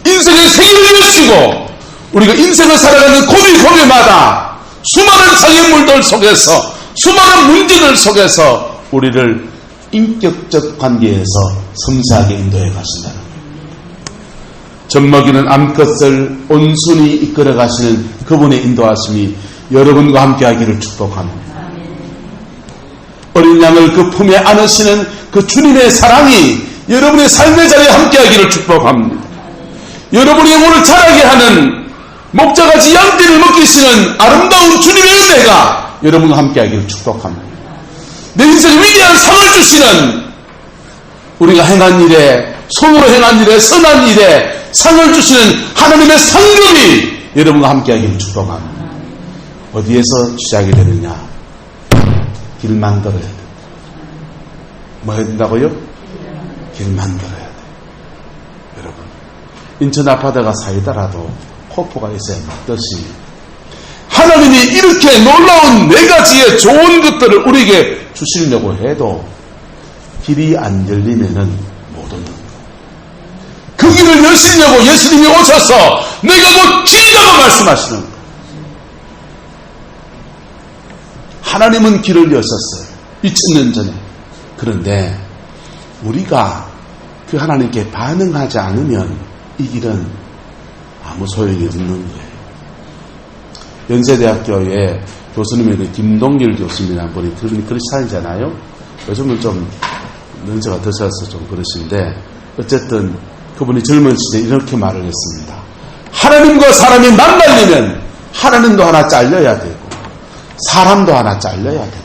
인생의 생일을 주시고 우리가 인생을 살아가는 고비고비마다 수많은 장애물들 속에서 수많은 문제들 속에서 우리를 인격적 관계에서 섬세하게 인도해 가신다는 거예요. 젖먹이는 암컷을 온순히 이끌어 가시는 그분의 인도하심이 여러분과 함께 하기를 축복합니다. 어린 양을 그 품에 안으시는 그 주님의 사랑이 여러분의 삶의 자리에 함께하기를 축복합니다. 여러분의 영혼을 자라게 하는 목자같이 양떼를 먹이시는 아름다운 주님의 은혜가 여러분과 함께하기를 축복합니다. 내 인생에 위대한 상을 주시는, 우리가 행한 일에, 손으로 행한 일에, 선한 일에 상을 주시는 하나님의 상급이 여러분과 함께하기를 축복합니다. 어디에서 시작이 되느냐? 길 만들어야 돼. 뭐 해야 된다고요? 길 만들어야 돼. 여러분, 인천 아파트가 사이다라도 폭포가 있어야 맞듯이 하나님이 이렇게 놀라운 네 가지의 좋은 것들을 우리에게 주시려고 해도 길이 안 열리면은 못 얻는 거예요. 그 길을 여시려고 예수님이 오셔서 내가 곧 길이라고 말씀하시는 거예요. 하나님은 길을 여셨어요. 2000년 전에. 그런데 우리가 그 하나님께 반응하지 않으면 이 길은 아무 소용이 없는 거예요. 연세대학교에 교수님이 김동길 교수님 한 분이 크리스찬이잖아요. 요즘은 좀 연세가 드셔서 좀 그러신데 어쨌든 그분이 젊은 시대에 이렇게 말을 했습니다. 하나님과 사람이 만나려면 하나님도 하나 잘려야 되고 사람도 하나 잘려야 된다.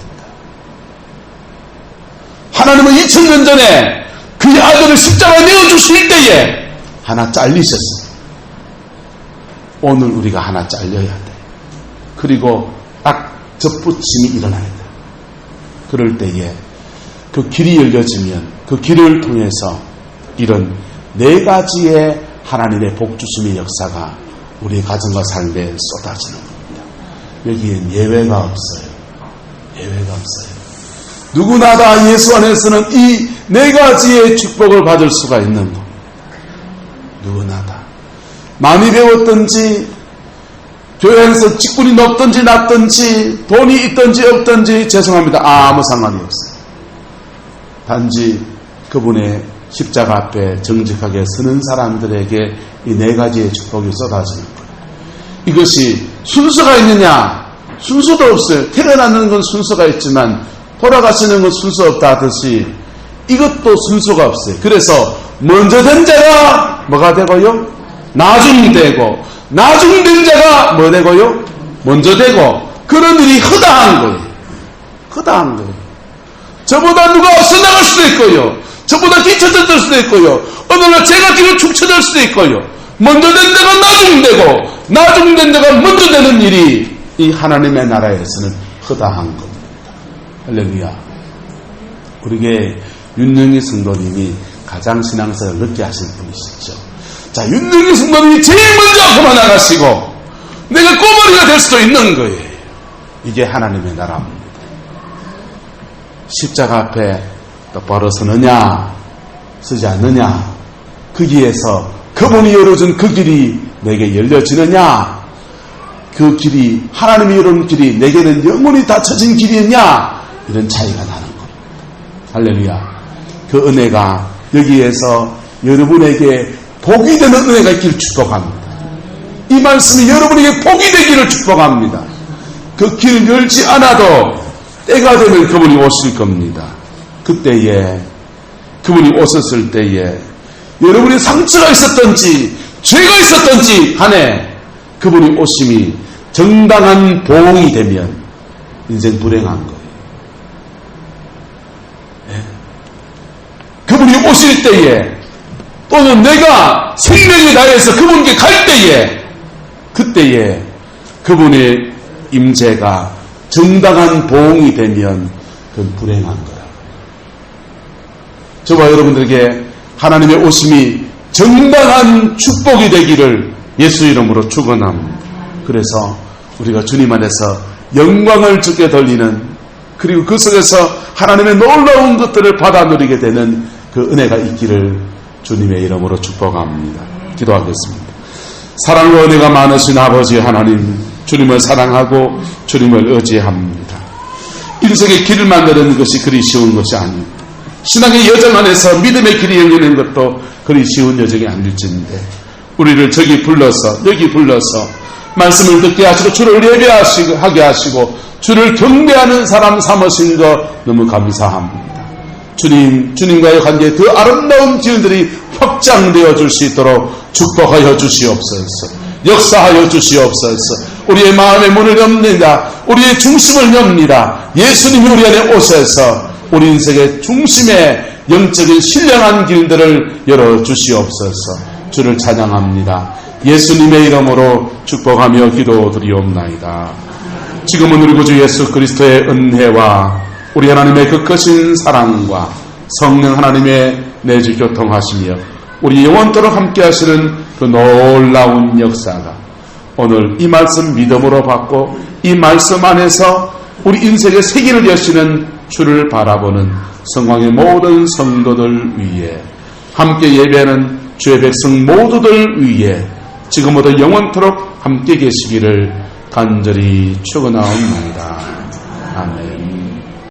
하나님은 2000년 전에 그의 아들을 십자가에 내어주실 때에 하나 잘리셨어요. 오늘 우리가 하나 잘려야 돼. 그리고 딱 접붙임이 일어나야 돼. 그럴 때에 그 길이 열려지면 그 길을 통해서 이런 네 가지의 하나님의 복주심의 역사가 우리의 가정과 삶에 쏟아지는 겁니다. 여기엔 예외가 없어요. 예외가 없어요. 누구나 다 예수 안에서는 이 네 가지의 축복을 받을 수가 있는 겁니다. 누구나 다. 많이 배웠든지 교회에서 직분이 높든지 낮든지 돈이 있든지 없든지 죄송합니다. 아무 상관이 없어요. 단지 그분의 십자가 앞에 정직하게 서는 사람들에게 이 네 가지의 축복이 쏟아지는 거예요. 이것이 순서가 있느냐? 순서도 없어요. 태어나는 건 순서가 있지만 돌아가시는 건 순서 없다 하듯이 이것도 순서가 없어요. 그래서 먼저 된 자가 뭐가 되고요? 나중 되고 나중 된 자가 뭐 되고요? 먼저 되고 그런 일이 허다한 거예요. 허다한 거예요. 저보다 누가 앞서 나갈 수도 있고요. 저보다 뒤쳐졌을 수도 있고요. 어느 날 제가 뒤로 축 처질 수도 있고요. 먼저 된 자가 나중 되고 나중 된 자가 먼저 되는 일이 이 하나님의 나라에서는 허다한 겁니다. 할렐루야. 우리에게 윤영희 성도님이 가장 신앙생활을 늦게 하신 분이시죠. 자, 윤영희 성도님이 제일 먼저 앞으로 나가시고 내가 꼬머리가 될 수도 있는 거예요. 이게 하나님의 나라입니다. 십자가 앞에 똑바로 서느냐 서지 않느냐 거기에서 그분이 열어준 그 길이 내게 열려지느냐 그 길이 하나님이 열어준 길이 내게는 영원히 닫혀진 길이냐 이런 차이가 나는 겁니다. 할렐루야. 그 은혜가 여기에서 여러분에게 복이 되는 은혜가 있기를 축복합니다. 이 말씀이 여러분에게 복이 되기를 축복합니다. 그 길을 열지 않아도 때가 되면 그분이 오실 겁니다. 그때에 그분이 오셨을 때에 여러분이 상처가 있었던지 죄가 있었던지 간에 그분이 오심이 정당한 보응이 되면 인생 불행한 거예요. 네. 그분이 오실 때에 또는 내가 생명을 다해서 그분께 갈 때에 그때에 그분의 임재가 정당한 보응이 되면 그건 불행한 거야. 저와 여러분들에게 하나님의 오심이 정당한 축복이 되기를 예수 이름으로 축원합니다. 그래서 우리가 주님 안에서 영광을 주게 돌리는 그리고 그 속에서 하나님의 놀라운 것들을 받아 누리게 되는 그 은혜가 있기를 주님의 이름으로 축복합니다. 기도하겠습니다. 사랑과 은혜가 많으신 아버지 하나님, 주님을 사랑하고 주님을 의지합니다. 인생의 길을 만드는 것이 그리 쉬운 것이 아닙니다. 신앙의 여정 안에서 믿음의 길이 열리는 것도 그리 쉬운 여정이 아닐진데 우리를 저기 불러서 여기 불러서 말씀을 듣게 하시고 주를 예배하게 하시고 주를 경배하는 사람 삼으신 것 너무 감사합니다. 주님과의 관계에 더 아름다운 길들이 확장되어 줄 수 있도록 축복하여 주시옵소서. 역사하여 주시옵소서. 우리의 마음의 문을 엽니다. 우리의 중심을 엽니다. 예수님이 우리 안에 오셔서 우리 인생의 중심에 영적인 신령한 길들을 열어주시옵소서. 주를 찬양합니다. 예수님의 이름으로 축복하며 기도드리옵나이다. 지금은 우리 구주 예수 그리스도의 은혜와 우리 하나님의 그 크신 사랑과 성령 하나님의 내주 교통하시며 우리 영원토록 함께 하시는 그 놀라운 역사가 오늘 이 말씀 믿음으로 받고 이 말씀 안에서 우리 인생의 세계를 여시는 주를 바라보는 성광의 모든 성도들 위해 함께 예배하는 주의 백성 모두들 위해 지금부터 영원토록 함께 계시기를 간절히 축원하옵나이다. 아멘.